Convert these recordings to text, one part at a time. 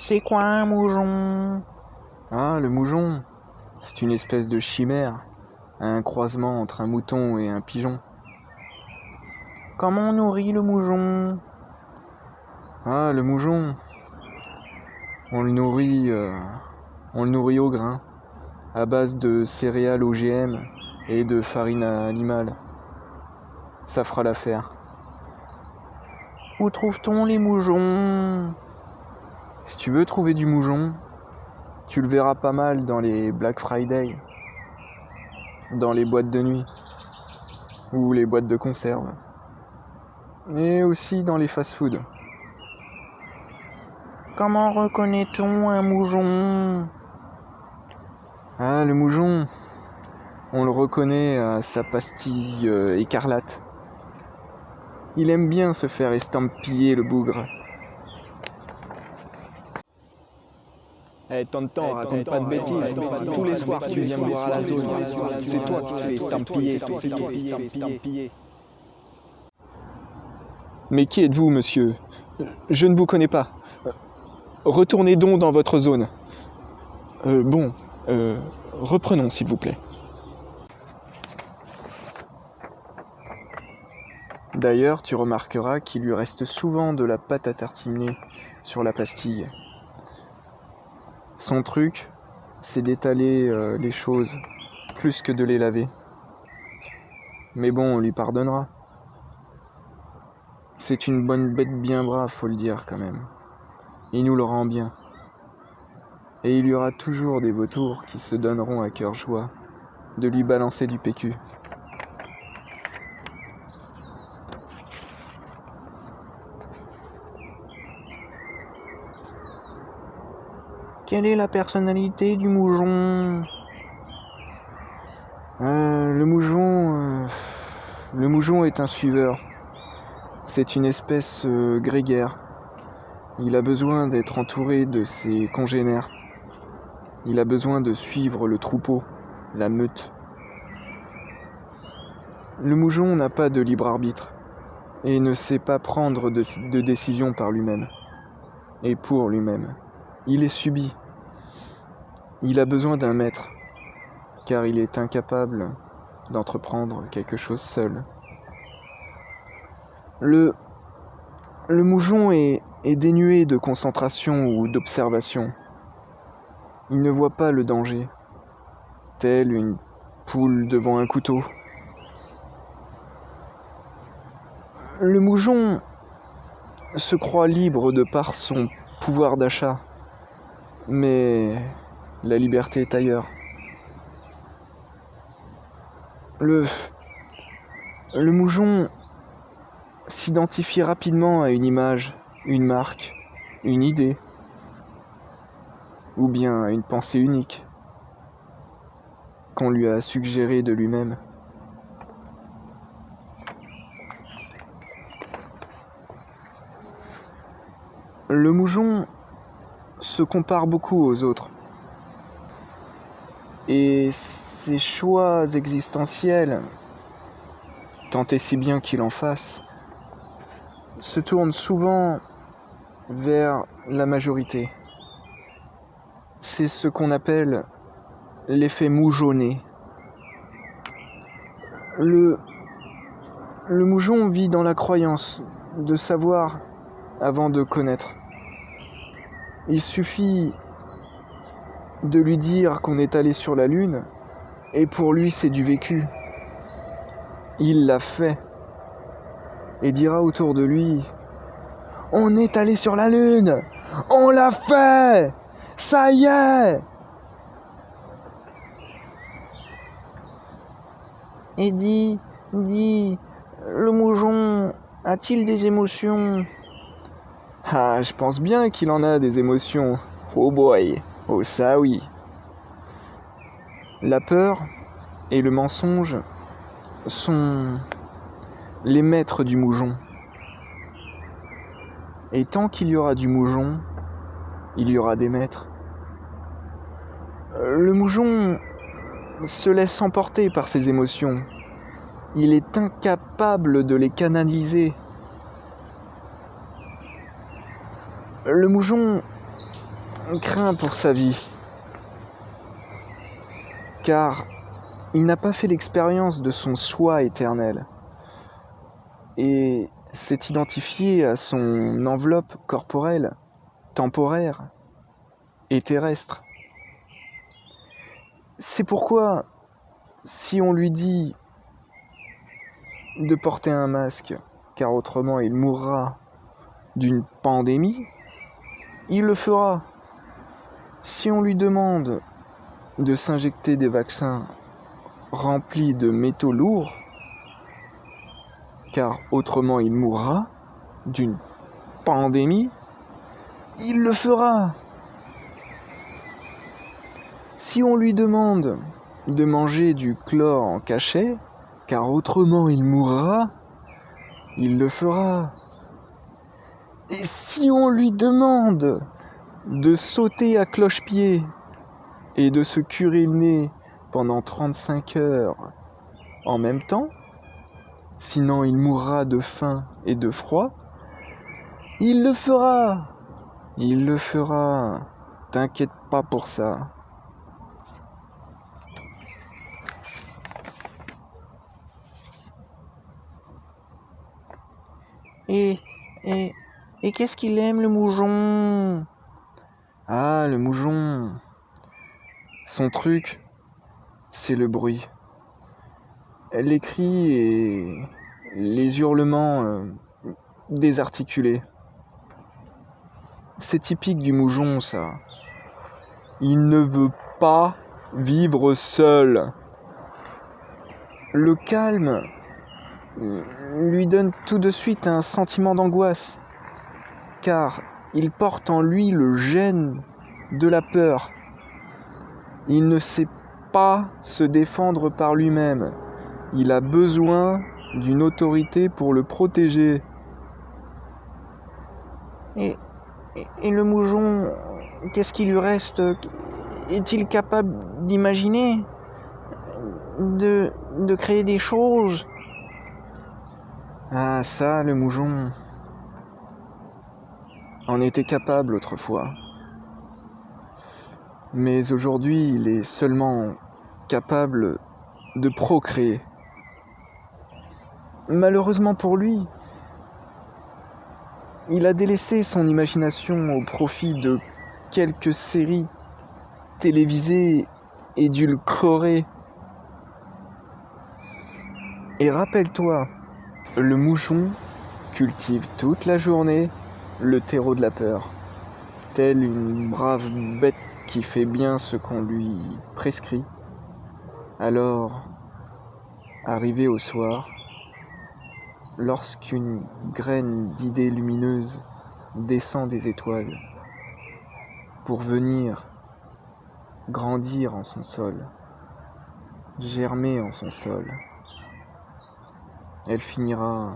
C'est quoi un moujon? Ah, le moujon, c'est une espèce de chimère, un croisement entre un mouton et un pigeon. Comment on nourrit le moujon? Ah, le moujon, on le nourrit au grain, à base de céréales OGM et de farine animale. Ça fera l'affaire. Où trouve-t-on les moujons? Si tu veux trouver du moujon, tu le verras pas mal dans les Black Friday, dans les boîtes de nuit ou les boîtes de conserve, et aussi dans les fast-foods. Comment reconnaît-on un moujon? Ah, le moujon, on le reconnaît à sa pastille écarlate. Il aime bien se faire estampiller le bougre. Tonton, raconte pas de bêtises. Tous les soirs, tu viens me voir à la zone. C'est toi qui te fais estampiller. Mais qui êtes-vous, monsieur? Je ne vous connais pas. Retournez donc dans votre zone. Reprenons, s'il vous plaît. D'ailleurs, tu remarqueras qu'il lui reste souvent de la pâte à tartiner sur la pastille. Son truc, c'est d'étaler les choses, plus que de les laver. Mais bon, on lui pardonnera. C'est une bonne bête bien brave, faut le dire quand même. Il nous le rend bien. Et il y aura toujours des vautours qui se donneront à cœur joie de lui balancer du PQ. Quelle est la personnalité du moujon? Le moujon est un suiveur. C'est une espèce grégaire. Il a besoin d'être entouré de ses congénères. Il a besoin de suivre le troupeau, la meute. Le moujon n'a pas de libre arbitre et ne sait pas prendre de décision par lui-même et pour lui-même. Il est subi. Il a besoin d'un maître, car il est incapable d'entreprendre quelque chose seul. Le moujon est dénué de concentration ou d'observation. Il ne voit pas le danger, tel une poule devant un couteau. Le moujon se croit libre de par son pouvoir d'achat, mais la liberté est ailleurs. Le moujon s'identifie rapidement à une image, une marque, une idée, ou bien à une pensée unique qu'on lui a suggérée de lui-même. Le moujon se compare beaucoup aux autres. Et ses choix existentiels, tant et si bien qu'il en fasse, se tournent souvent vers la majorité. C'est ce qu'on appelle l'effet moujonné. Le moujon vit dans la croyance de savoir avant de connaître. Il suffit de lui dire qu'on est allé sur la Lune, et pour lui c'est du vécu. Il l'a fait, et dira autour de lui: on est allé sur la Lune, on l'a fait, ça y est. Et dis, le moujon a-t-il des émotions? Ah, je pense bien qu'il en a des émotions. Oh boy, oh ça oui. La peur et le mensonge sont les maîtres du moujon. Et tant qu'il y aura du moujon, il y aura des maîtres. Le moujon se laisse emporter par ses émotions. Il est incapable de les canaliser. Le moujon craint pour sa vie, car il n'a pas fait l'expérience de son soi éternel et s'est identifié à son enveloppe corporelle, temporaire et terrestre. C'est pourquoi, si on lui dit de porter un masque, car autrement il mourra d'une pandémie, il le fera. Si on lui demande de s'injecter des vaccins remplis de métaux lourds, car autrement il mourra d'une pandémie, il le fera. Si on lui demande de manger du chlore en cachet, car autrement il mourra, il le fera. Et si on lui demande de sauter à cloche-pied et de se curer le nez pendant 35 heures en même temps, sinon il mourra de faim et de froid, il le fera. Il le fera. T'inquiète pas pour ça. Et, et, et qu'est-ce qu'il aime, le moujon? Ah, le moujon. Son truc, c'est le bruit. Les cris et les hurlements désarticulés. C'est typique du moujon, ça. Il ne veut pas vivre seul. Le calme lui donne tout de suite un sentiment d'angoisse, car il porte en lui le gène de la peur. Il ne sait pas se défendre par lui-même. Il a besoin d'une autorité pour le protéger. Et le moujon, qu'est-ce qui lui reste? Est-il capable d'imaginer? De créer des choses? Ah, ça, le moujon en était capable autrefois. Mais aujourd'hui, il est seulement capable de procréer. Malheureusement pour lui, il a délaissé son imagination au profit de quelques séries télévisées édulcorées. Et rappelle-toi, le moujon cultive toute la journée le terreau de la peur, telle une brave bête qui fait bien ce qu'on lui prescrit. Alors, arrivé au soir, lorsqu'une graine d'idées lumineuses descend des étoiles pour venir grandir en son sol, germer en son sol, elle finira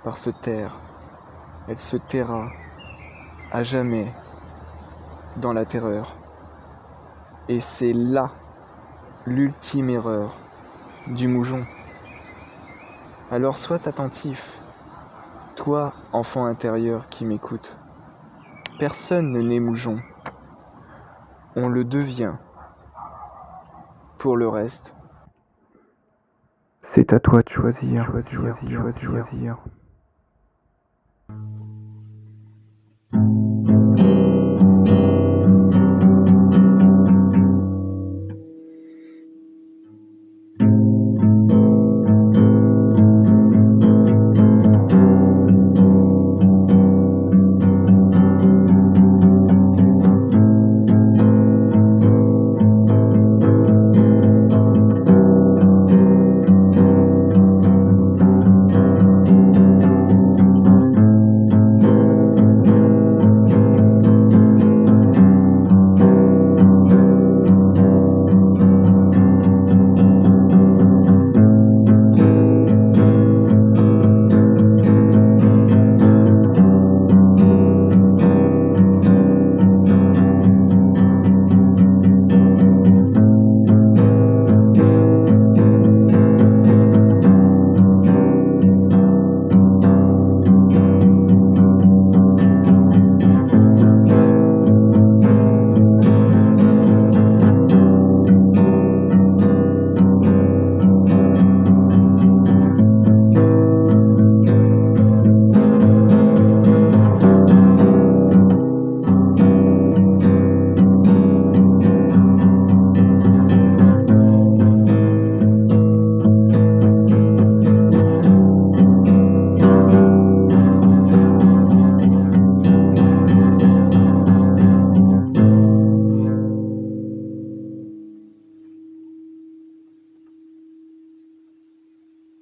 par se taire, elle se taira à jamais dans la terreur. Et c'est là l'ultime erreur du moujon. Alors sois attentif, toi, enfant intérieur qui m'écoute. Personne ne naît moujon. On le devient. Pour le reste, c'est à toi de choisir.